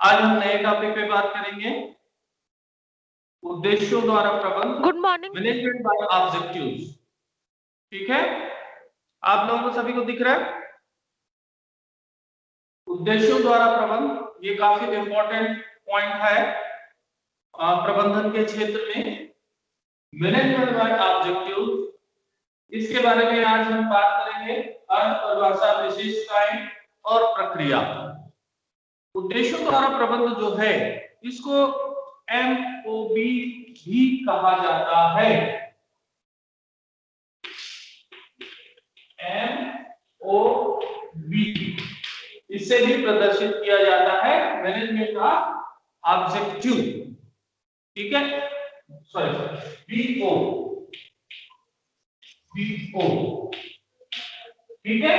आज हम नए टॉपिक पे बात करेंगे, उद्देश्यों द्वारा प्रबंध। Good morning. Management by objectives. ठीक है, आप लोगों को सभी को दिख रहा है? उद्देश्यों द्वारा प्रबंध ये काफी इंपॉर्टेंट पॉइंट है प्रबंधन के क्षेत्र में। मैनेजमेंट बाय ऑब्जेक्टिव, इसके बारे में आज हम बात करेंगे। अर्थ, परिभाषा, विशेषताएं और प्रक्रिया। उद्देश्यों द्वारा प्रबंध जो है इसको MOB भी कहा जाता है। MOB इससे भी प्रदर्शित किया जाता है मैनेजमेंट का ऑब्जेक्टिव। ठीक है, सॉरी BO, ठीक है,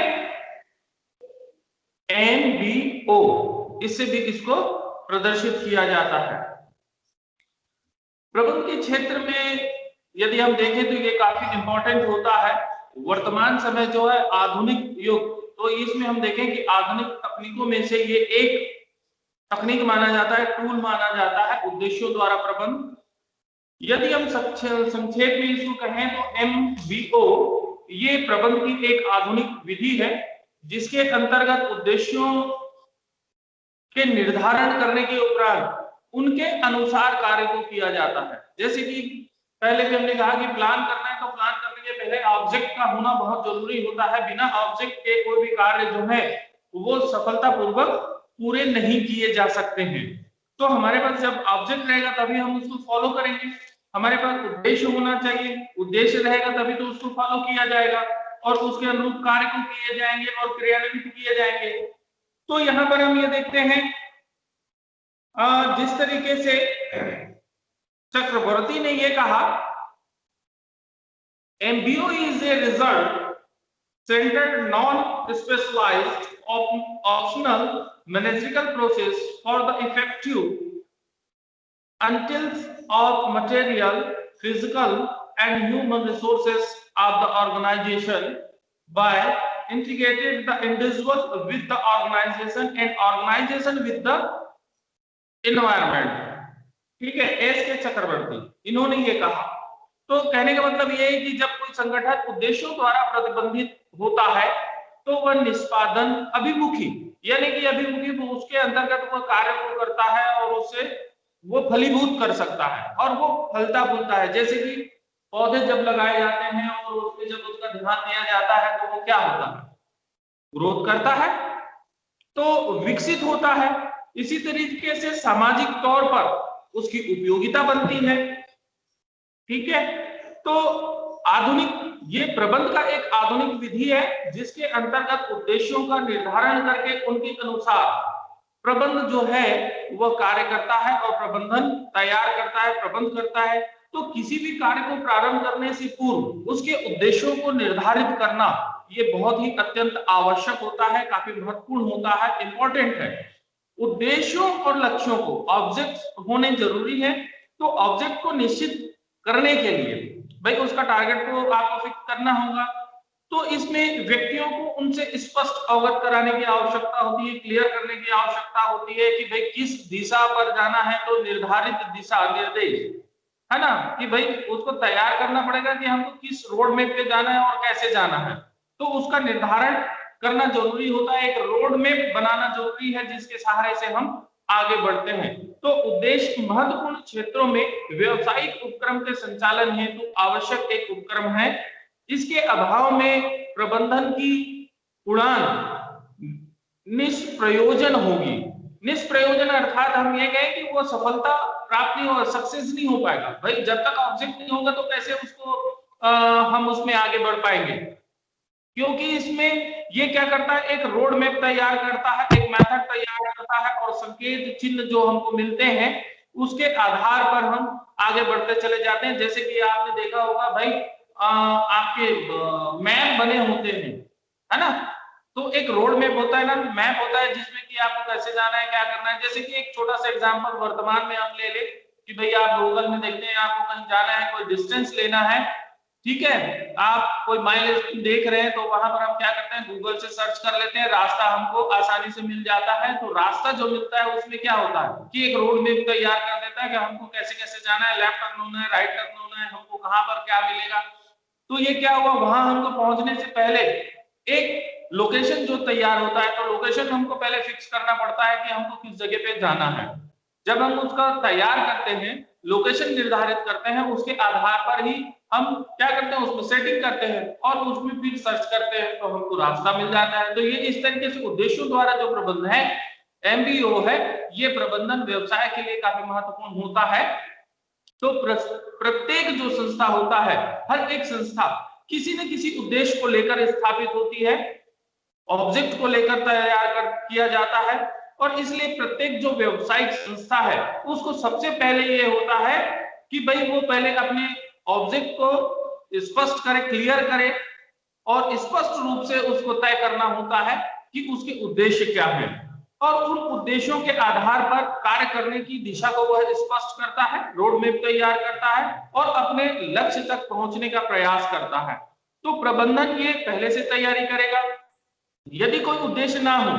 MBO इससे भी इसको प्रदर्शित किया जाता है। प्रबंध के क्षेत्र में यदि हम देखें तो ये काफी इंपॉर्टेंट होता है। वर्तमान समय जो है आधुनिक युग, तो इसमें हम देखें कि आधुनिक तकनीकों में से ये एक तकनीक माना जाता है, टूल माना जाता है, उद्देश्यों द्वारा प्रबंध। यदि हम संक्षेप में इसको कहें तो MBO ये प्रबंध की एक आधुनिक विधि है जिसके अंतर्गत उद्देश्यों के निर्धारण करने के उपरांत उनके अनुसार कार्य को किया जाता है। जैसे कि पहले भी हमने कहा कि प्लान करना है तो प्लान करने के पहले ऑब्जेक्ट का होना बहुत जरूरी होता है। बिना ऑब्जेक्ट के कोई भी कार्य जो है वो सफलतापूर्वक पूरे नहीं किए जा सकते हैं। तो हमारे पास जब ऑब्जेक्ट रहेगा तभी हम उसको फॉलो करेंगे। हमारे पास उद्देश्य होना चाहिए, उद्देश्य रहेगा तभी तो उसको फॉलो किया जाएगा और उसके अनुरूप कार्य को किए जाएंगे और क्रियान्वित किए जाएंगे। तो यहाँ पर हम ये देखते हैं जिस तरीके से चक्रवर्ती ने ये कहा, MBO is a result centered, non-specialized, optional managerial process for the effective until of material, physical and human resources of the organization by integrated the individual with the organization and organization with the environment। ठीक है, S के चक्रवर्ती इन्होंने ये कहा। तो कहने का मतलब ये है कि जब कोई संगठन उद्देश्यों द्वारा प्रतिबंधित होता है तो वह निष्पादन अभिमुखी, यानी कि अभिमुखी वो उसके अंतर्गत वह कार्य को करता है और उससे वो फलीभूत कर सकता है और वो फलता फूलता है। जैसे कि पौधे जब लगाए जाते हैं और उसमें जब उसका ध्यान दिया जाता है तो वो क्या होता है, ग्रोथ करता है, तो विकसित होता है। इसी तरीके से सामाजिक तौर पर उसकी उपयोगिता बनती है। ठीक है, तो आधुनिक ये प्रबंध का एक आधुनिक विधि है जिसके अंतर्गत उद्देश्यों का निर्धारण करके उनके अनुसार प्रबंध जो है वह कार्य करता है और प्रबंधन तैयार करता है, प्रबंध करता है। तो किसी भी कार्य को प्रारंभ करने से पूर्व उसके उद्देश्यों को निर्धारित करना ये बहुत ही अत्यंत आवश्यक होता है, काफी महत्वपूर्ण होता है, इंपॉर्टेंट है। उद्देश्यों और लक्ष्यों को ऑब्जेक्ट होने जरूरी है। तो ऑब्जेक्ट को निश्चित करने के लिए भाई उसका टारगेट को आपको फिक्स करना होगा। तो इसमें व्यक्तियों को उनसे स्पष्ट अवगत कराने की आवश्यकता होती है, क्लियर करने की आवश्यकता होती है कि भाई किस दिशा पर जाना है। तो निर्धारित दिशा निर्देश है ना, कि भाई उसको तैयार करना पड़ेगा कि हमको किस रोड मैप पे जाना है और कैसे जाना है। तो उसका निर्धारण करना जरूरी होता है, एक रोड मैप बनाना जरूरी है जिसके सहारे से हम आगे बढ़ते हैं। तो उद्देश्य महत्वपूर्ण क्षेत्रों में व्यवसायिक उपक्रम के संचालन हेतु आवश्यक एक उपक्रम है। इसके अभाव में प्रबंधन की उड़ान निष्प्रयोजन होगी। निष्प्रयोजन अर्थात हम ये कहें कि वो सफलता प्राप्त नहीं होगा, सक्सेस नहीं हो पाएगा। भाई जब तक ऑब्जेक्ट नहीं होगा तो कैसे उसको हम उसमें आगे बढ़ पाएंगे, क्योंकि इसमें ये क्या करता है, एक रोड मैप तैयार करता है, एक मेथड तैयार करता है और संकेत चिन्ह जो हमको मिलते हैं उसके आधार पर हम आगे बढ़ते चले जाते हैं। जैसे कि आपने देखा होगा भाई आपके मैप बने होते हैं, है ना, तो एक रोड मैप होता है ना, मैप होता है जिसमें कि आपको कैसे जाना है, क्या करना है। जैसे कि एक छोटा सा एग्जांपल वर्तमान में हम ले ले कि भाई आप गूगल में देखते हैं आपको कहीं जाना है, कोई डिस्टेंस लेना है, ठीक है, आप कोई माइलेज देख रहे हैं तो वहां पर हम क्या करते हैं, गूगल से सर्च कर लेते हैं, रास्ता हमको आसानी से मिल जाता है। तो रास्ता जो मिलता है उसमें क्या होता है कि एक रोड मैप तैयार कर देता है कि हमको कैसे कैसे जाना है, लेफ्ट टर्न होना है, राइट टर्न होना है, हमको कहाँ पर क्या मिलेगा। तो ये क्या हुआ, वहां हमको पहुंचने से पहले एक लोकेशन जो तैयार होता है, तो लोकेशन हमको पहले फिक्स करना पड़ता है कि हमको किस जगह पे जाना है। जब हम उसका तैयार करते हैं, लोकेशन निर्धारित करते हैं, उसके आधार पर ही हम क्या करते हैं, उसमें सेटिंग करते हैं और उसमें फिर सर्च करते हैं तो हमको रास्ता मिल जाता है। तो ये इस तरीके से उद्देश्यों द्वारा जो प्रबंधन है, एमबीओ है, ये प्रबंधन व्यवसाय के लिए काफी महत्वपूर्ण होता है। तो प्रत्येक जो संस्था होता है, हर एक संस्था किसी न किसी उद्देश्य को लेकर स्थापित होती है, ऑब्जेक्ट को लेकर तैयार किया जाता है। और इसलिए प्रत्येक जो व्यवसायिक संस्था है उसको सबसे पहले ये होता है कि भाई वो पहले अपने ऑब्जेक्ट को स्पष्ट करे, क्लियर करे और स्पष्ट रूप से उसको तय करना होता है कि उसके उद्देश्य क्या है, और उन उद्देश्यों के आधार पर कार्य करने की दिशा को वह स्पष्ट करता है, रोड मैप तैयार करता है और अपने लक्ष्य तक पहुंचने का प्रयास करता है। तो प्रबंधन ये पहले से तैयारी करेगा। यदि कोई उद्देश्य ना हो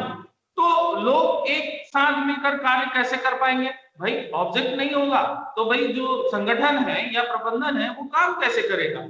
तो लोग एक साथ मिलकर कार्य कैसे कर पाएंगे, भाई ऑब्जेक्ट नहीं होगा तो भाई जो संगठन है या प्रबंधन है वो काम कैसे करेगा,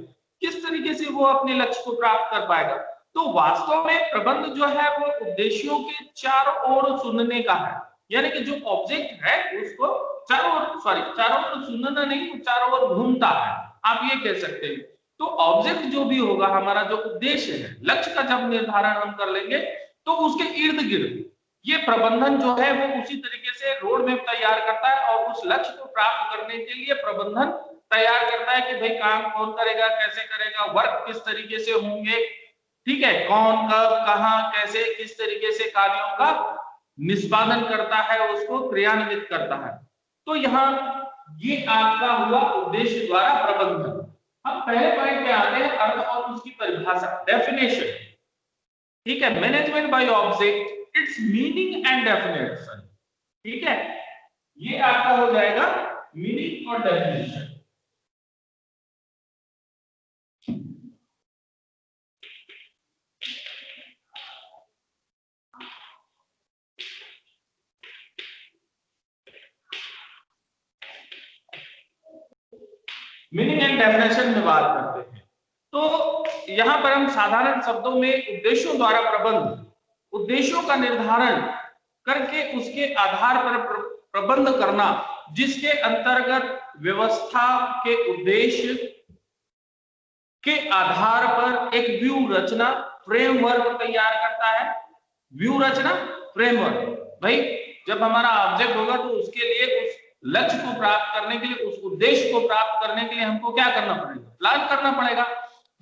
किस तरीके से वो अपने लक्ष्य को प्राप्त कर पाएगा। तो वास्तव में प्रबंध जो है वो उद्देश्यों के चारों ओर सुनने का है, यानी कि जो ऑब्जेक्ट है उसको चारों ओर सुनना नहीं, चारों ओर घूमता है, आप ये कह सकते हैं। तो ऑब्जेक्ट जो भी होगा, हमारा जो उद्देश्य है, लक्ष्य का जब निर्धारण हम कर लेंगे तो उसके इर्द गिर्द ये प्रबंधन जो है वो उसी तरीके से रोड मैप तैयार करता है और उस लक्ष्य को प्राप्त करने के लिए प्रबंधन तैयार करता है कि भाई काम कौन करेगा, कैसे करेगा, वर्क किस तरीके से होंगे, ठीक है, कौन कब कहां कैसे किस तरीके से कार्यों का निष्पादन करता है, उसको क्रियान्वित करता है। तो यहाँ ये आपका हुआ उद्देश्य द्वारा प्रबंधन। हम पहले पॉइंट पे आते हैं, अर्थ और उसकी परिभाषा, डेफिनेशन। ठीक है, management by object, it's meaning and definition. ठीक है, ये आपका हो जाएगा मीनिंग और डेफिनेशन। मीनिंग एंड डेफिनेशन में बात करते हैं तो यहां पर हम साधारण शब्दों में उद्देश्यों द्वारा प्रबंध, उद्देश्यों का निर्धारण करके उसके आधार पर प्रबंध करना, जिसके अंतर्गत व्यवस्था के उद्देश्य के आधार पर एक व्यू रचना, फ्रेमवर्क तैयार करता है। व्यू रचना, फ्रेमवर्क, भाई जब हमारा ऑब्जेक्ट होगा तो उसके लिए उस लक्ष्य को प्राप्त करने के लिए, उस उद्देश्य को प्राप्त करने के लिए हमको क्या करना पड़ेगा, प्लान करना पड़ेगा।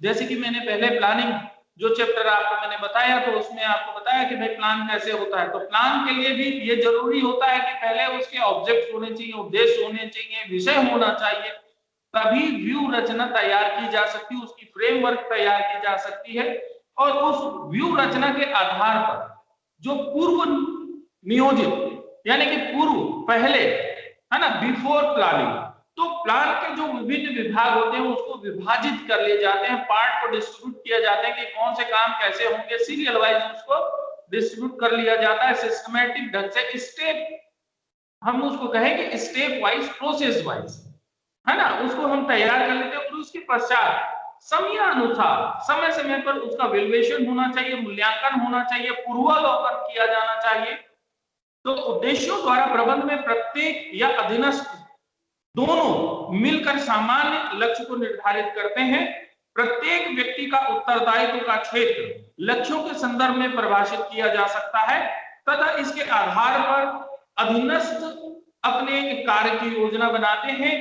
जैसे कि मैंने पहले प्लानिंग जो चैप्टर आपको मैंने बताया तो उसमें आपको बताया कि भाई प्लान कैसे होता है। तो प्लान के लिए भी ये जरूरी होता है कि पहले उसके ऑब्जेक्ट होने चाहिए, उद्देश्य होने चाहिए, विषय होना चाहिए, तभी व्यू रचना तैयार की जा सकती है, उसकी फ्रेमवर्क तैयार की जा सकती है। और उस व्यू रचना के आधार पर जो पूर्व नियोजित, यानी कि पूर्व पहले है ना, बिफोर प्लानिंग, तो प्लान के जो विभिन्न विभाग होते हैं उसको विभाजित कर लिए जाते हैं, पार्ट को डिस्ट्रीब्यूट किया जाता है कि कौन से काम कैसे होंगे, सीरियल वाइज उसको डिस्ट्रीब्यूट कर लिया जाता है, सिस्टमैटिक ढंग से, स्टेप हम उसको कहेंगे, स्टेप वाइज, प्रोसेस वाइज, है ना, उसको हम तैयार कर लेते हैं। और उसके पश्चात समयानुसार समय समय पर उसका वैल्यूएशन होना चाहिए, मूल्यांकन होना चाहिए, पूर्वावलोकन किया जाना चाहिए। तो उद्देश्यों द्वारा प्रबंध में प्रत्येक या अधीनस्थ दोनों मिलकर सामान्य लक्ष्य को निर्धारित करते हैं। प्रत्येक व्यक्ति का उत्तरदायित्व का क्षेत्र लक्ष्यों के संदर्भ में परिभाषित किया जा सकता है तथा इसके आधार पर अधीनस्थ अपने कार्य की योजना बनाते हैं,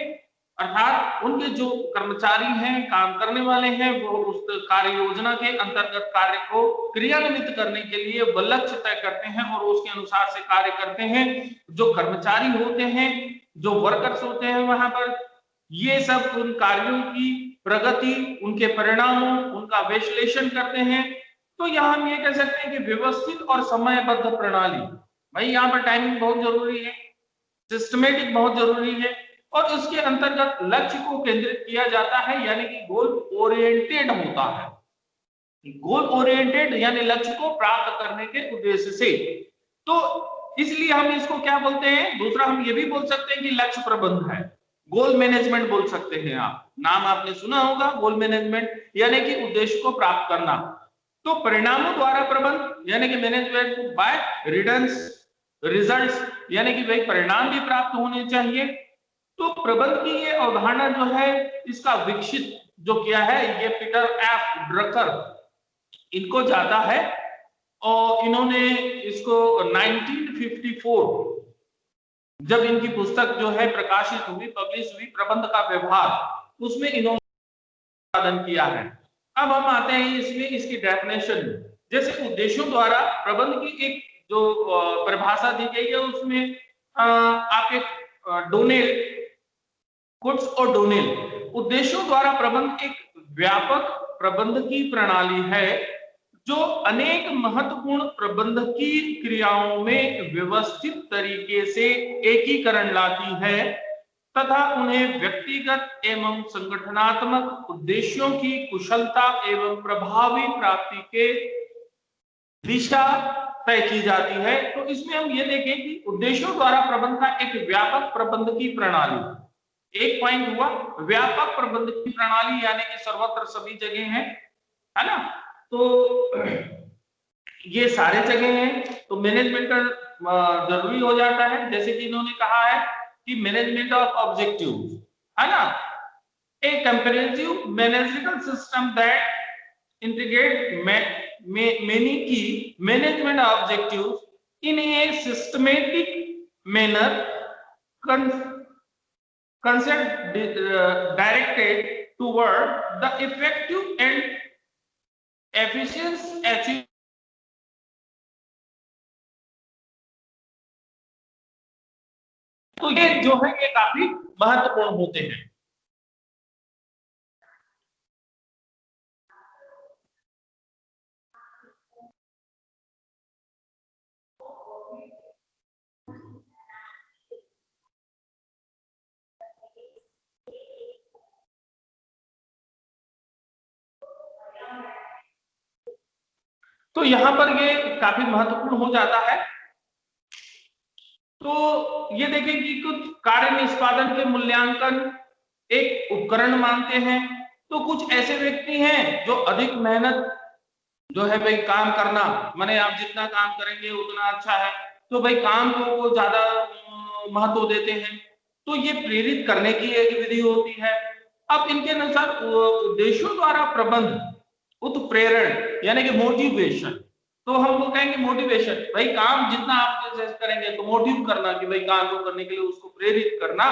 अर्थात उनके जो कर्मचारी हैं, काम करने वाले हैं, वो उस कार्य योजना के अंतर्गत कार्य को क्रियान्वित करने के लिए वो लक्ष्य तय करते हैं और उसके अनुसार से कार्य करते हैं। जो कर्मचारी होते हैं, जो वर्कर्स होते हैं, वहां पर ये सब उन कार्यों की प्रगति, उनके परिणामों, उनका विश्लेषण करते हैं। तो यहाँ हम ये कह सकते हैं कि व्यवस्थित और समयबद्ध प्रणाली, भाई यहाँ पर टाइमिंग बहुत जरूरी है, सिस्टमेटिक बहुत जरूरी है, और इसके अंतर्गत लक्ष्य को केंद्रित किया जाता है, यानी कि गोल ओरिएंटेड होता है। गोल ओरिएंटेड यानी लक्ष्य को प्राप्त करने के उद्देश्य से। तो इसलिए हम इसको क्या बोलते हैं, दूसरा हम ये भी बोल सकते हैं कि लक्ष्य प्रबंध है, गोल मैनेजमेंट बोल सकते हैं आप, नाम आपने सुना होगा गोल मैनेजमेंट, यानी कि उद्देश्य को प्राप्त करना। तो परिणामों द्वारा प्रबंध यानी कि मैनेजमेंट बाय रिजल्ट्स, यानी कि भाई परिणाम भी प्राप्त होने चाहिए। तो प्रबंध की ये अवधारणा जो है इसका विकसित जो किया है ये पीटर एफ ड्रकर इनको जाता है, और इन्होंने इसको 1954 जब इनकी पुस्तक जो है प्रकाशित हुई, पब्लिश हुई, प्रबंध का व्यवहार, उसमें इन्होंने उत्पादन किया है। अब हम आते हैं इसमें इसकी डेफिनेशन में। जैसे उद्देश्यों द्वारा प्रबंध की एक जो परिभाषा दी गई है उसमें आप एक डोनेल कुट्स और डोनेल, उद्देश्यों द्वारा प्रबंध एक व्यापक प्रबंध की प्रणाली है जो अनेक महत्वपूर्ण प्रबंधकीय क्रियाओं में व्यवस्थित तरीके से एकीकरण लाती है तथा उन्हें व्यक्तिगत एवं संगठनात्मक उद्देश्यों की कुशलता एवं प्रभावी प्राप्ति के दिशा तय की जाती है। तो इसमें हम ये देखें कि उद्देश्यों द्वारा प्रबंध का एक व्यापक प्रबंध की प्रणाली, एक पॉइंट हुआ व्यापक प्रबंध की प्रणाली, यानी कि सर्वत्र सभी जगह है ना। तो ये सारे जगह हैं, तो मैनेजमेंट का जरूरी हो जाता है। जैसे कि इन्होंने कहा है कि मैनेजमेंट ऑफ ऑब्जेक्टिव्स, है ना, a comparative managerial system that integrate many key management objectives in a systematic manner, concept directed toward the effective and efficient achievement। तो ये जो है ये काफी महत्वपूर्ण होते हैं। तो यहां पर ये काफी महत्वपूर्ण हो जाता है। तो ये देखें कि कुछ कार्य निष्पादन के मूल्यांकन एक उपकरण मानते हैं। तो कुछ ऐसे व्यक्ति हैं जो अधिक मेहनत जो है भाई काम करना, माने आप जितना काम करेंगे उतना अच्छा है, तो भाई काम को वो ज्यादा महत्व देते हैं। तो ये प्रेरित करने की एक विधि होती है। अब इनके अनुसार उद्देश्यों द्वारा प्रबंध उत्प्रेरण यानी कि मोटिवेशन, तो हम वो कहेंगे मोटिवेशन, भाई काम जितना आप जैसे करेंगे तो मोटिव करना कि भाई काम को करने के लिए उसको प्रेरित करना,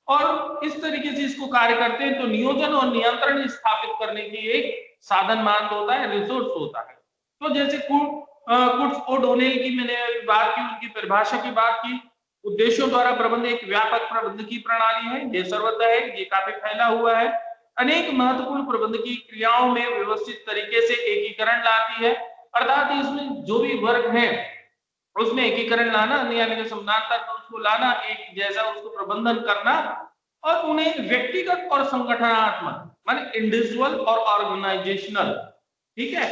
और इस तरीके से इसको कार्य करते हैं। तो नियोजन और नियंत्रण स्थापित करने की एक साधन मान होता है, रिसोर्स होता है। तो जैसे कुट्स और डोनेल की मैंने बात की, उनकी परिभाषा की बात की, उद्देश्यों द्वारा प्रबंध एक व्यापक प्रबंध की प्रणाली है, ये सर्वथा है, ये काफी फैला हुआ है, अनेक महत्वपूर्ण प्रबंध की क्रियाओं में व्यवस्थित तरीके से एकीकरण लाती है। अर्थात इसमें जो भी वर्ग है उसमें एकीकरण लाना, यानी कि समानांतर में उसको लाना, एक जैसा उसको प्रबंधन करना, और उन्हें व्यक्तिगत और संगठनात्मक माने इंडिविजुअल और ऑर्गेनाइजेशनल, ठीक है,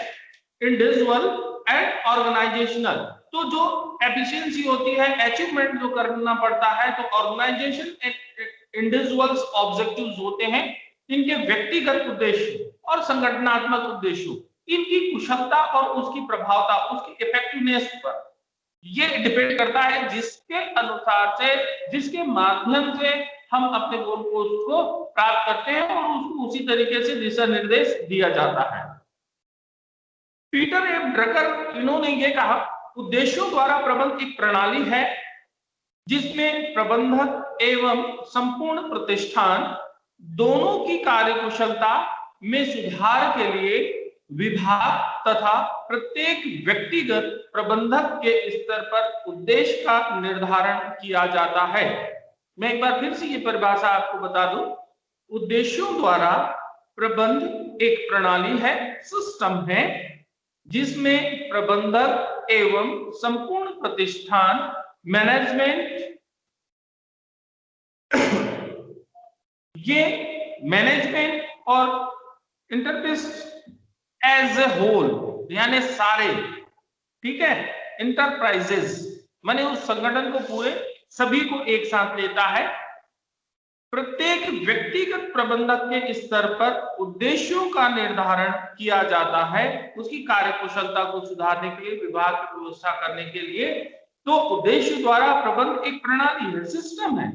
इंडिविजुअल एंड ऑर्गेनाइजेशनल। तो जो एफिशिएंसी होती है, अचीवमेंट जो करना पड़ता है, तो ऑर्गेनाइजेशन इंडिविजुअल्स ऑब्जेक्टिव्स होते हैं, इनके व्यक्तिगत उद्देश्य और संगठनात्मक उद्देश्यों, इनकी कुशलता और उसकी प्रभावता, उसकी इफेक्टिवनेस पर ये डिपेंड करता है, जिसके अनुसार से, जिसके माध्यम से हम अपने गोल को प्राप्त करते हैं और उसको उसी तरीके से दिशा निर्देश दिया जाता है। पीटर एफ ड्रकर इन्होंने ये कहा, उद्देश्यों द्वारा प्रबंध एक प्रणाली है जिसमें प्रबंधक एवं संपूर्ण प्रतिष्ठान दोनों की कार्यकुशलता में सुधार के लिए विभाग तथा प्रत्येक व्यक्तिगत प्रबंधक के स्तर पर उद्देश्य का निर्धारण किया जाता है। मैं एक बार फिर से ये परिभाषा आपको बता दूं, उद्देश्यों द्वारा प्रबंध एक प्रणाली है, सिस्टम है, जिसमें प्रबंधक एवं संपूर्ण प्रतिष्ठान मैनेजमेंट ये मैनेजमेंट और इंटरप्राइज एज ए होल, यानी सारे, ठीक है, इंटरप्राइजेस माने उस संगठन को पूरे सभी को एक साथ लेता है। प्रत्येक व्यक्तिगत प्रबंधक के स्तर पर उद्देश्यों का निर्धारण किया जाता है, उसकी कार्यकुशलता को सुधारने के लिए, विभाग की व्यवस्था करने के लिए। तो उद्देश्य द्वारा प्रबंध एक प्रणाली है, सिस्टम है।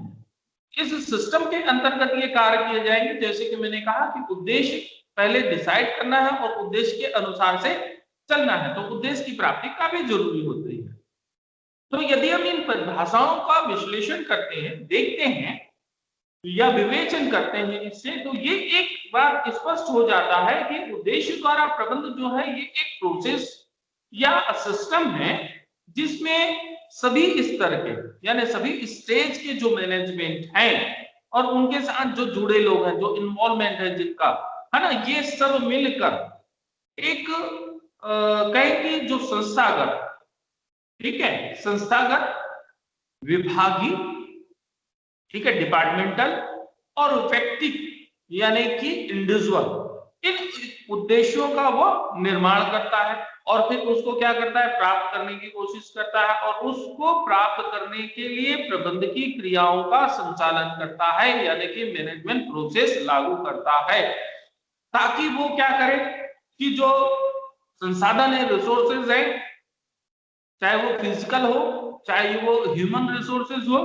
इस सिस्टम के अंतर्गत ये कार्य किए जाएंगे, जैसे कि मैंने कहा कि उद्देश्य पहले डिसाइड करना है और उद्देश्य के अनुसार से चलना है, तो उद्देश्य की प्राप्ति काफी जरूरी होती है। तो यदि हम इन परिभाषाओं का विश्लेषण करते हैं, देखते हैं या विवेचन करते हैं इससे, तो ये एक बार स्पष्ट हो जाता है कि उद्देश्य द्वारा प्रबंध जो है ये एक प्रोसेस या सिस्टम है जिसमें सभी स्तर के, यानी सभी स्टेज के जो मैनेजमेंट हैं और उनके साथ जो जुड़े लोग हैं, जो इन्वॉल्वमेंट है जिनका, है ना, ये सब मिलकर एक कहें कि जो संस्थागत, ठीक है, संस्थागत, विभागीय, ठीक है, डिपार्टमेंटल और व्यक्तिगत यानी कि इंडिविजुअल, इन उद्देश्यों का वो निर्माण करता है और फिर उसको क्या करता है, प्राप्त करने की कोशिश करता है और उसको प्राप्त करने के लिए प्रबंध की क्रियाओं का संचालन करता है, यानी कि मैनेजमेंट प्रोसेस लागू करता है, ताकि वो क्या करे कि जो संसाधन है, रिसोर्सेज है, चाहे वो फिजिकल हो चाहे वो ह्यूमन रिसोर्सेज हो,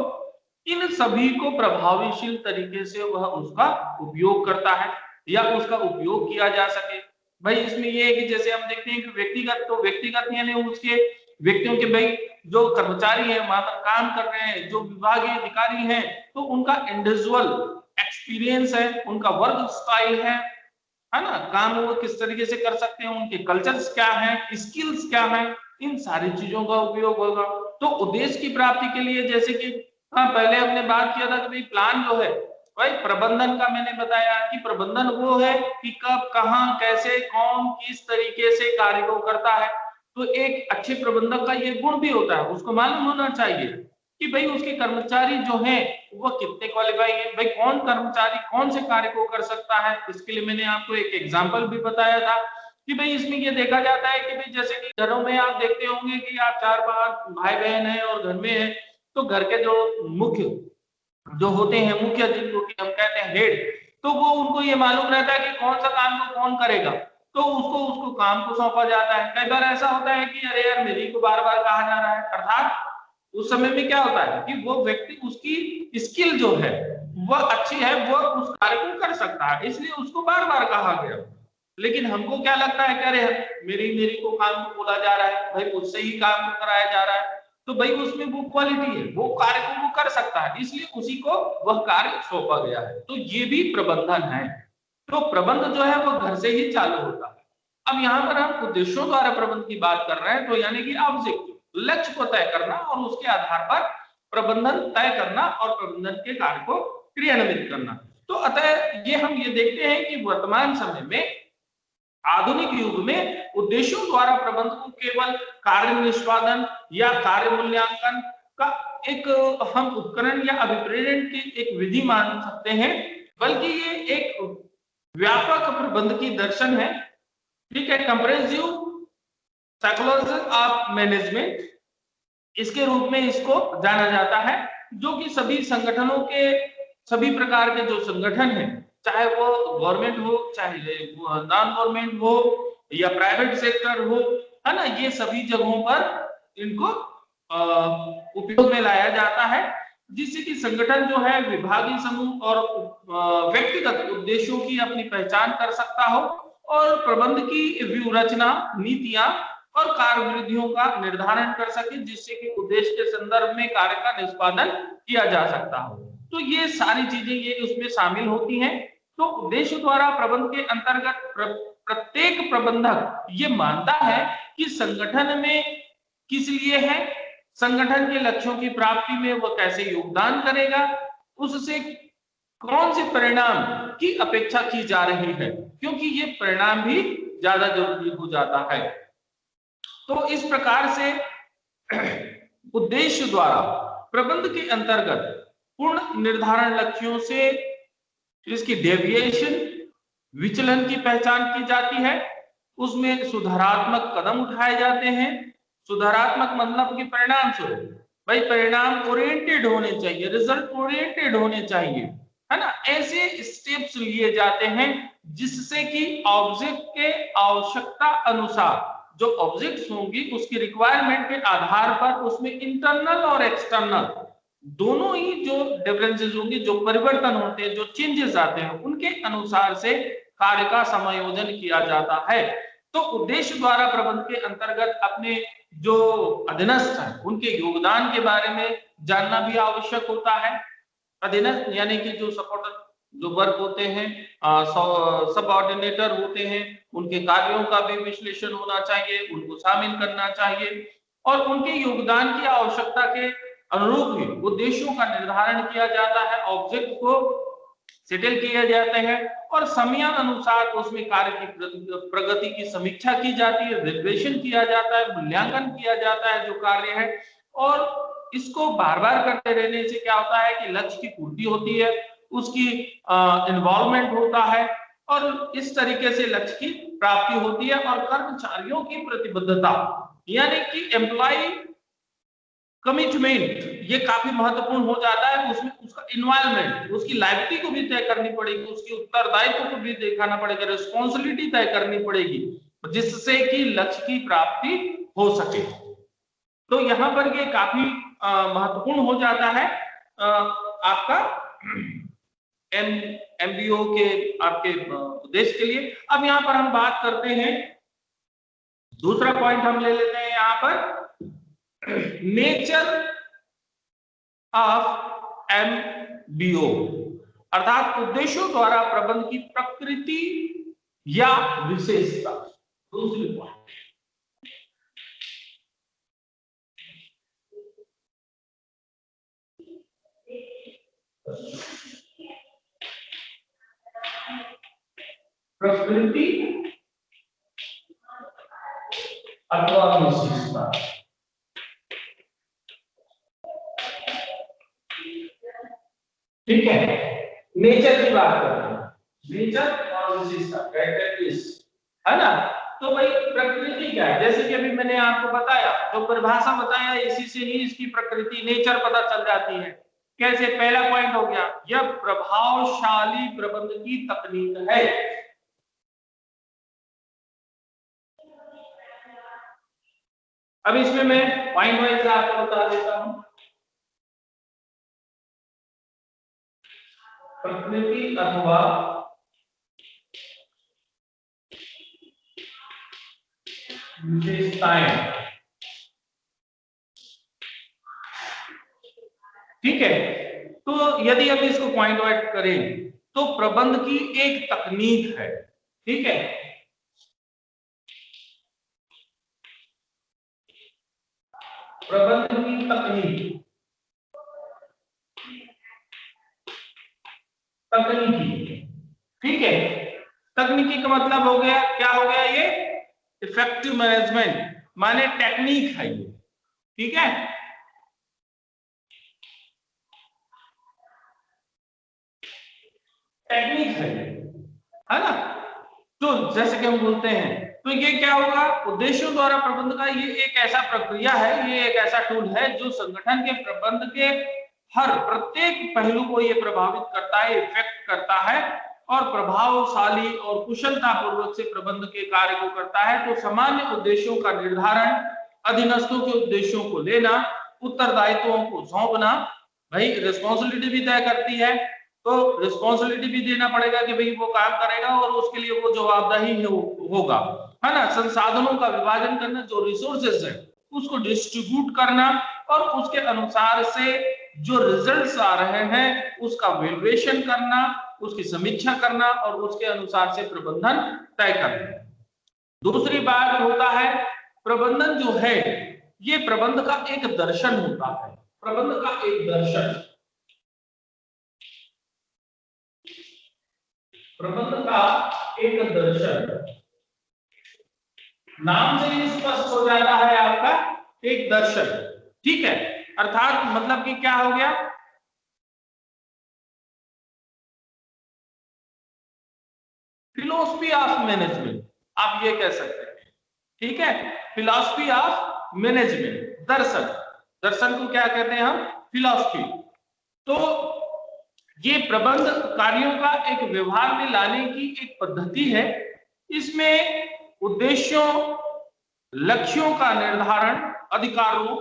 इन सभी को प्रभावशील तरीके से वह उसका उपयोग करता है या उसका उपयोग किया जा सके। भाई इसमें ये है कि जैसे हम देखते हैं कि व्यक्तिगत, तो व्यक्तिगत यानी उसके व्यक्तियों के, भाई जो कर्मचारी हैं वहां पर काम कर रहे हैं, जो विभागीय अधिकारी हैं, तो उनका इंडिविजुअल एक्सपीरियंस है, उनका वर्क स्टाइल है ना, काम वो किस तरीके से कर सकते हैं, उनके कल्चर्स क्या हैं, स्किल्स क्या हैं, इन सारी चीजों का उपयोग होगा। तो उद्देश्य की प्राप्ति के लिए, जैसे कि हाँ पहले हमने बात किया था कि भाई प्लान जो है, भाई प्रबंधन का मैंने बताया कि प्रबंधन वो है कि कब, कहां, कैसे, कौन, किस तरीके से कार्य को करता है। तो एक अच्छे प्रबंधक का ये गुण भी होता है, उसको मालूम होना चाहिए कि भाई उसके कर्मचारी जो हैं वो कितने क्वालिफाई है, भाई कौन कर्मचारी कौन से कार्य को कर सकता है। इसके लिए मैंने आपको एक एग्जांपल भी बताया था कि भाई इसमें ये देखा जाता है कि भाई जैसे कि घरों में आप देखते होंगे कि आप 4-5 भाई बहन हैं और घर में है, तो घर के जो मुख्य जो होते हैं, मुखिया जिनको कि हम कहते हैं हेड, तो वो उनको ये मालूम रहता है कि कौन सा काम को कौन करेगा, तो उसको उसको काम को सौंपा जाता है। कई बार ऐसा होता है कि अरे यार मेरी को बार बार कहा जा रहा है, अर्थात उस समय में क्या होता है कि वो व्यक्ति, उसकी स्किल जो है वह अच्छी है, वह उस कार्य को कर सकता है, इसलिए उसको बार बार कहा गया। लेकिन हमको क्या लगता है कि अरे मेरी मेरी को काम को बोला जा रहा है, भाई मुझसे ही काम को कराया जा रहा है, तो भाई उसमें वो क्वालिटी है, वो कार्य को वो कर सकता है, इसलिए उसी को वह कार्य सौंपा गया है। तो ये भी प्रबंधन है। तो प्रबंध जो है वो घर से ही चालू होता है। अब यहाँ पर हम उद्देश्यों द्वारा प्रबंध की बात कर रहे हैं, तो यानी कि ऑब्जेक्टिव, लक्ष्य को तय करना और उसके आधार पर प्रबंधन तय करना और प्रबंधन के कार्य को क्रियान्वित करना। तो अतः ये हम ये देखते हैं कि वर्तमान समय में, आधुनिक युग में, उद्देश्यों द्वारा प्रबंध को केवल कार्य निष्पादन या कार्य मूल्यांकन का एक हम उपकरण या अभिप्रेरण की एक विधि मान सकते हैं, बल्कि ये एक व्यापक प्रबंध की दर्शन है, ठीक है, कंप्रेहेंसिव साइकोलॉजी ऑफ मैनेजमेंट, इसके रूप में इसको जाना जाता है, जो कि सभी संगठनों के, सभी प्रकार के जो संगठन हैं, चाहे वो गवर्नमेंट हो चाहे वो नॉन गवर्नमेंट हो या प्राइवेट सेक्टर हो, है ना, ये सभी जगहों पर इनको उपयोग में लाया जाता है, जिससे कि संगठन जो है विभागीय समूह और व्यक्तिगत उद्देश्यों की अपनी पहचान कर सकता हो और प्रबंध की व्यूह रचना, नीतियां और कार्यविधियों का निर्धारण कर सके, जिससे कि उद्देश्य के संदर्भ में कार्य का निष्पादन किया जा सकता हो। तो ये सारी चीजें ये उसमें शामिल होती हैं। तो उद्देश्य द्वारा प्रबंध के अंतर्गत प्रत्येक प्रबंधक ये मानता है कि संगठन में किस लिए है, संगठन के लक्ष्यों की प्राप्ति में वह कैसे योगदान करेगा, उससे कौन से परिणाम की अपेक्षा की जा रही है, क्योंकि ये परिणाम भी ज्यादा जरूरी हो जाता है। तो इस प्रकार से उद्देश्य द्वारा प्रबंध के अंतर्गत पूर्ण निर्धारण लक्ष्यों से इसकी डेविएशन, विचलन की पहचान की जाती है, उसमें सुधारात्मक कदम उठाए जाते हैं। सुधारात्मक मतलब कि परिणाम स्वरूप, भाई परिणाम ओरिएंटेड होने चाहिए, रिजल्ट ओरिएंटेड होने चाहिए, है ना। ऐसे स्टेप्स लिए जाते हैं जिससे कि ऑब्जेक्ट के आवश्यकता अनुसार जो ऑब्जेक्ट्स होंगी उसकी रिक्वायरमेंट के आधार पर उसमें इंटरनल और एक्सटर्नल दोनों ही जो डिफरेंसेस होंगे, जो परिवर्तन होते हैं, जो चेंजेस आते हैं, उनके अनुसार से कार्य का समायोजन किया जाता है। तो उद्देश्य द्वारा प्रबंध के अंतर्गत अपने जो अधीनस्थ हैं उनके योगदान के बारे में जानना भी आवश्यक होता है। अधीनस्थ यानी कि जो सपोर्टर, जो वर्क होते हैं, सबऑर्डिनेटर होते हैं, उनके कार्यों का भी विश्लेषण होना चाहिए, उनको शामिल करना चाहिए और उनके योगदान की आवश्यकता के अनुरूप ही उद्देश्यों का निर्धारण किया जाता है, ऑब्जेक्ट को सेटल किया जाते हैं और समय अनुसार उसमें कार्य की प्रगति की समीक्षा की जाती है, रिविजन किया जाता है, मूल्यांकन किया जाता है जो कार्य है। और इसको बार बार करते रहने से क्या होता है कि लक्ष्य की पूर्ति होती है, उसकी इन्वॉल्वमेंट होता है और इस तरीके से लक्ष्य की प्राप्ति होती है। और कर्मचारियों की प्रतिबद्धता यानी कि एम्प्लॉय कमिटमेंट ये काफी महत्वपूर्ण हो जाता है। उसमें उसका इन्वायरमेंट, उसकी लायबिलिटी को भी तय करनी पड़ेगी, उसकी उत्तरदायित्व को भी दिखाना पड़ेगा, रिस्पॉन्सिबिलिटी तय करनी पड़ेगी जिससे कि लक्ष्य की प्राप्ति हो सके। तो यहाँ पर ये काफी महत्वपूर्ण हो जाता है आपका एमबीओ के आपके उद्देश्य के लिए। अब यहाँ पर हम बात करते हैं, दूसरा पॉइंट हम ले लेते हैं यहाँ पर, नेचर ऑफ एमबीओ अर्थात उद्देश्यों द्वारा प्रबंध की प्रकृति या विशेषता। दूसरी पॉइंट, प्रकृति अथवा विशेषता। ठीक है, नेचर की बात करते हैं, नेचर और विशेषता, कैरेक्टरिस्टिक्स, है ना। तो भाई प्रकृति क्या है, जैसे कि अभी मैंने आपको बताया, जो परिभाषा बताया इसी से ही इसकी प्रकृति नेचर पता चल जाती है। कैसे, पहला पॉइंट हो गया, यह प्रभावशाली प्रबंध की तकनीक है। अब इसमें मैं पॉइंट वाइज आपको बता देता हूं। प्रकृति अथवा विशेषताएं, ठीक है। तो यदि हम इसको पॉइंट वाइज करें तो प्रबंध की एक तकनीक है, ठीक है। प्रबंध की तकनीक, तकनीकी, ठीक है। तकनीकी का मतलब हो गया, क्या हो गया ये, इफेक्टिव मैनेजमेंट, माने टेक्निक है ये, ठीक है। टेक्निक है ना। तो जैसे कि हम बोलते हैं, तो ये क्या होगा, उद्देश्यों द्वारा प्रबंध का ये एक ऐसा प्रक्रिया है, ये एक ऐसा टूल है जो संगठन के प्रबंध के हर प्रत्येक पहलू को ये प्रभावित करता है, इफेक्ट करता है और प्रभावशाली और कुशलता पूर्वक से प्रबंध के कार्य को करता है। तो सामान्य उद्देश्यों का निर्धारण, अधीनस्थों के उद्देश्यों को लेना, उत्तरदायित्वों को सौंपना, भाई रिस्पॉन्सिबिलिटी भी तय करती है, तो रिस्पॉन्सिबिलिटी भी देना पड़ेगा कि भाई वो काम करेगा और उसके लिए वो जवाबदेही होगा, है ना। संसाधनों का विभाजन करना, जो रिसोर्सेज है उसको डिस्ट्रीब्यूट करना और उसके अनुसार से जो रिजल्ट्स आ रहे हैं उसका वैल्यूएशन करना, उसकी समीक्षा करना और उसके अनुसार से प्रबंधन तय करना। दूसरी बात होता है, प्रबंधन जो है ये प्रबंध का एक दर्शन होता है, प्रबंध का एक दर्शन, प्रबंध का एक दर्शन, नाम से ही स्पष्ट हो जाता है आपका एक दर्शन, ठीक है। अर्थात मतलब कि क्या हो गया, फिलोसफी ऑफ मैनेजमेंट, आप ये कह सकते हैं। ठीक है, फिलोसफी ऑफ मैनेजमेंट, दर्शन, दर्शन को क्या कहते हैं हम, फिलोसफी। तो ये प्रबंध कार्यों का एक व्यवहार में लाने की एक पद्धति है। इसमें उद्देश्यों, लक्ष्यों का निर्धारण, अधिकारों,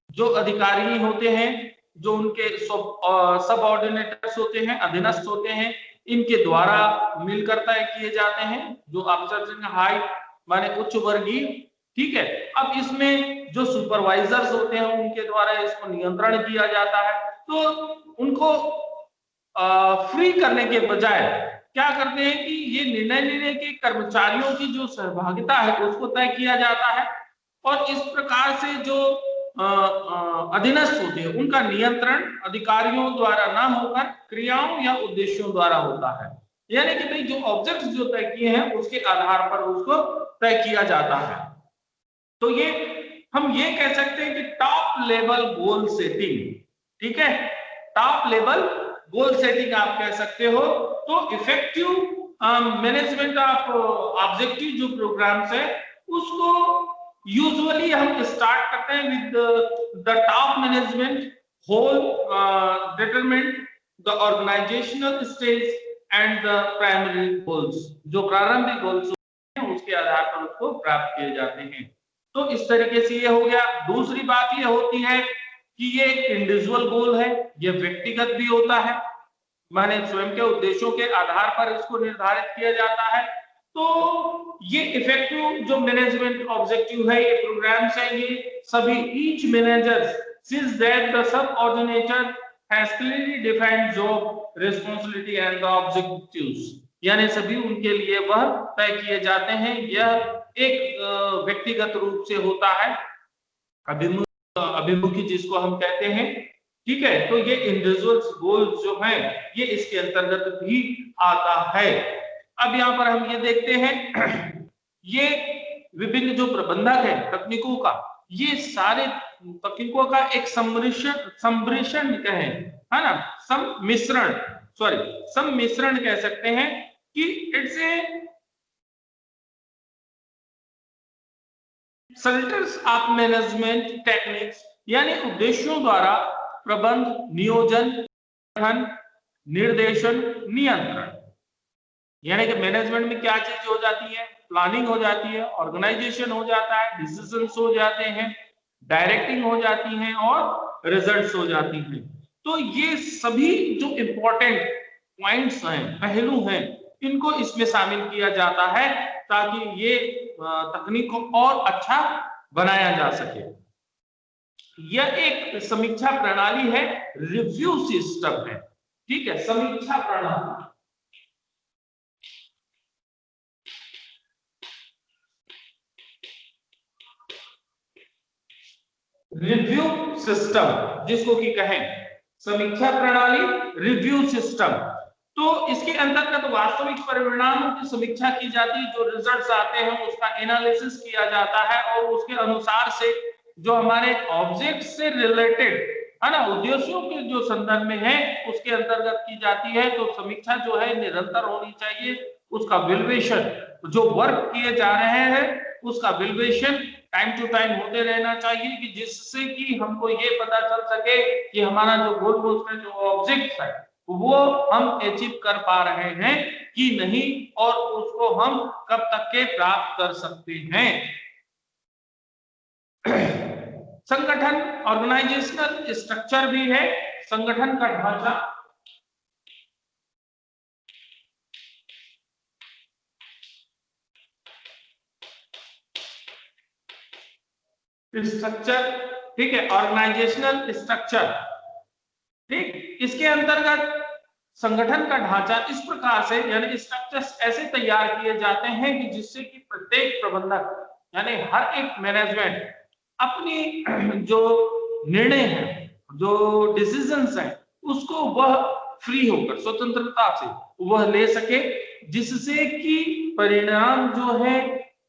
जो अधिकारी होते हैं, जो उनके सबऑर्डिनेटर्स होते हैं, अधीनस्थ होते हैं, इनके द्वारा मिलकर तय किए जाते हैं, जो अफसर इन हाई माने उच्च वर्गीय। ठीक है, अब इसमें जो सुपरवाइजर्स होते हैं उनके द्वारा इसको नियंत्रण किया जाता है। तो उनको फ्री करने के बजाय क्या करते हैं कि ये निर्णय लेने के कर्मचारियों की जो सहभागिता है उसको तय किया जाता है, और इस प्रकार से जो अधीनस्थ होते हैं उनका नियंत्रण अधिकारियों द्वारा ना होकर क्रियाओं या उद्देश्यों द्वारा होता है। यानी कि भाई जो ऑब्जेक्ट्स जो तय किए हैं उसके आधार पर उसको तय किया जाता है। तो ये हम ये कह सकते हैं कि टॉप लेवल गोल सेटिंग। ठीक है, टॉप लेवल गोल सेटिंग आप कह सकते हो। तो इफेक्टिव मैनेजमेंट ऑफ ऑब्जेक्टिव जो प्रोग्राम्स है उसको यूजुअली हम स्टार्ट करते हैं with the top management who'll determinate the organizational stage and the primary goals. जो प्रारंभिक गोल्स हैं उसके आधार पर उसको प्राप्त किए जाते हैं। तो इस तरीके से ये हो गया। दूसरी बात ये होती है कि ये एक इंडिविजुअल गोल है, ये व्यक्तिगत भी होता है, माने स्वयं के उद्देश्यों के आधार पर इसको निर्धारित किया जाता है। तो ये इफेक्टिव जो मैनेजमेंट ऑब्जेक्टिव है, ये प्रोग्राम्स है, ये सभी each manager sees that the subordinator has clearly defined job responsibility and the objectives, यानी सभी उनके लिए वह तय किए जाते हैं। यह एक व्यक्तिगत रूप से होता है, अभिमुखी जिसको हम कहते हैं। ठीक है, तो ये इंडिविजुअल गोल्स जो हैं ये इसके अंतर्गत भी आता है। अब यहाँ पर हम ये देखते हैं ये विभिन्न जो प्रबंधक है तकनीकों का, ये सारे तकनीकों का एक सम्मिश्रण कहें, है ना, सम्मिश्रण कह सकते हैं कि it's a shelters of management techniques, यानी उद्देश्यों द्वारा प्रबंध, नियोजन, निर्देशन, नियंत्रण। यानी कि मैनेजमेंट में क्या चीज हो जाती है, प्लानिंग हो जाती है, ऑर्गेनाइजेशन हो जाता है, डिसीजंस हो जाते हैं, डायरेक्टिंग हो जाती है और रिजल्ट्स हो जाती हैं। तो ये सभी जो इंपॉर्टेंट पॉइंट्स हैं, पहलू हैं, इनको इसमें शामिल किया जाता है ताकि ये तकनीक को और अच्छा बनाया जा सके। यह एक समीक्षा प्रणाली है, रिव्यू सिस्टम है। ठीक है, समीक्षा प्रणाली, रिव्यू सिस्टम जिसको कि कहें, समीक्षा प्रणाली, रिव्यू सिस्टम। तो इसके अंतर्गत वास्तविक परिणामों की समीक्षा की जाती है, जो रिजल्ट्स आते हैं उसका एनालिसिस किया जाता है और उसके अनुसार से जो हमारे ऑब्जेक्ट से रिलेटेड है ना, उद्देश्यों के जो संदर्भ में है उसके अंतर्गत की जाती है। तो समीक्षा जो है निरंतर होनी चाहिए, उसका वैल्यूएशन, जो वर्क किए जा रहे हैं उसका वैल्यूएशन टाइम टू टाइम होते रहना चाहिए, कि जिससे कि हमको ये पता चल सके कि हमारा जो गोल को उसका जो ऑब्जेक्ट है वो हम अचीव कर पा रहे हैं कि नहीं, और उसको हम कब तक के प्राप्त कर सकते हैं। संगठन, ऑर्गेनाइजेशनल स्ट्रक्चर भी है, संगठन का ढांचा, स्ट्रक्चर, ठीक है, ऑर्गेनाइजेशनल स्ट्रक्चर। ठीक, इसके अंतर्गत संगठन का ढांचा इस प्रकार से, यानी स्ट्रक्चर्स ऐसे तैयार किए जाते हैं कि जिससे कि प्रत्येक प्रबंधक यानी हर एक मैनेजमेंट अपनी जो निर्णय है, जो डिसीजंस है, उसको वह फ्री होकर, स्वतंत्रता से वह ले सके, जिससे कि परिणाम जो है,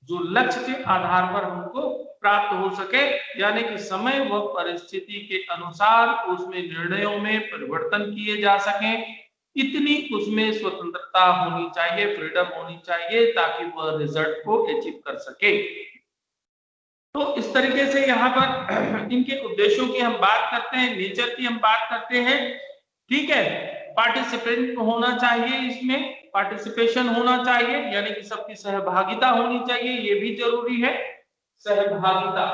जो लक्ष्य के आधार पर हमको प्राप्त हो सके, यानी कि समय व परिस्थिति के अनुसार उसमें निर्णयों में परिवर्तन किए जा सके, इतनी उसमें स्वतंत्रता होनी चाहिए, फ्रीडम होनी चाहिए, ताकि वह रिजल्ट को अचीव कर सके। तो इस तरीके से यहाँ पर इनके उद्देश्यों की हम बात करते हैं, नेचर की हम बात करते हैं। ठीक है, पार्टिसिपेंट होना चाहिए, इसमें पार्टिसिपेशन होना चाहिए, यानी कि सबकी सहभागिता होनी चाहिए, ये भी जरूरी है, सहभागिता।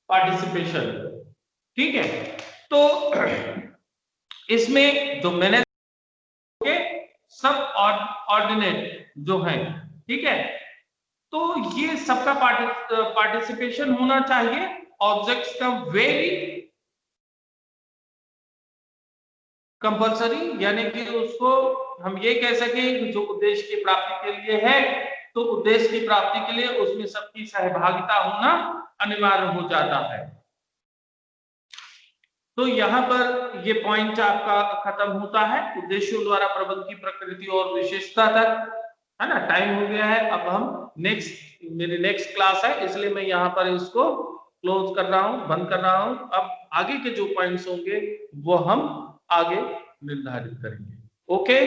पार्टिसिपेशन, ठीक है। तो इसमें जो मैंने सब ऑर्डिनेट जो है, ठीक है, तो ये सबका पार्टिसिपेशन होना चाहिए। ऑब्जेक्ट्स का वेरी कंपलसरी, यानी कि उसको हम ये कह सके जो उद्देश्य की प्राप्ति के लिए है, तो उद्देश्य की प्राप्ति के लिए उसमें सबकी सहभागिता होना अनिवार्य हो जाता है। तो यहाँ पर ये पॉइंट आपका खत्म होता है उद्देश्यों द्वारा प्रबंध की प्रकृति और विशेषता तक, है ना। टाइम हो गया है, अब हम मेरी नेक्स्ट क्लास है, इसलिए मैं यहाँ पर इसको क्लोज कर रहा हूँ, बंद कर रहा हूँ। अब आगे के जो पॉइंट्स होंगे वो हम आगे निर्धारित करेंगे। ओके।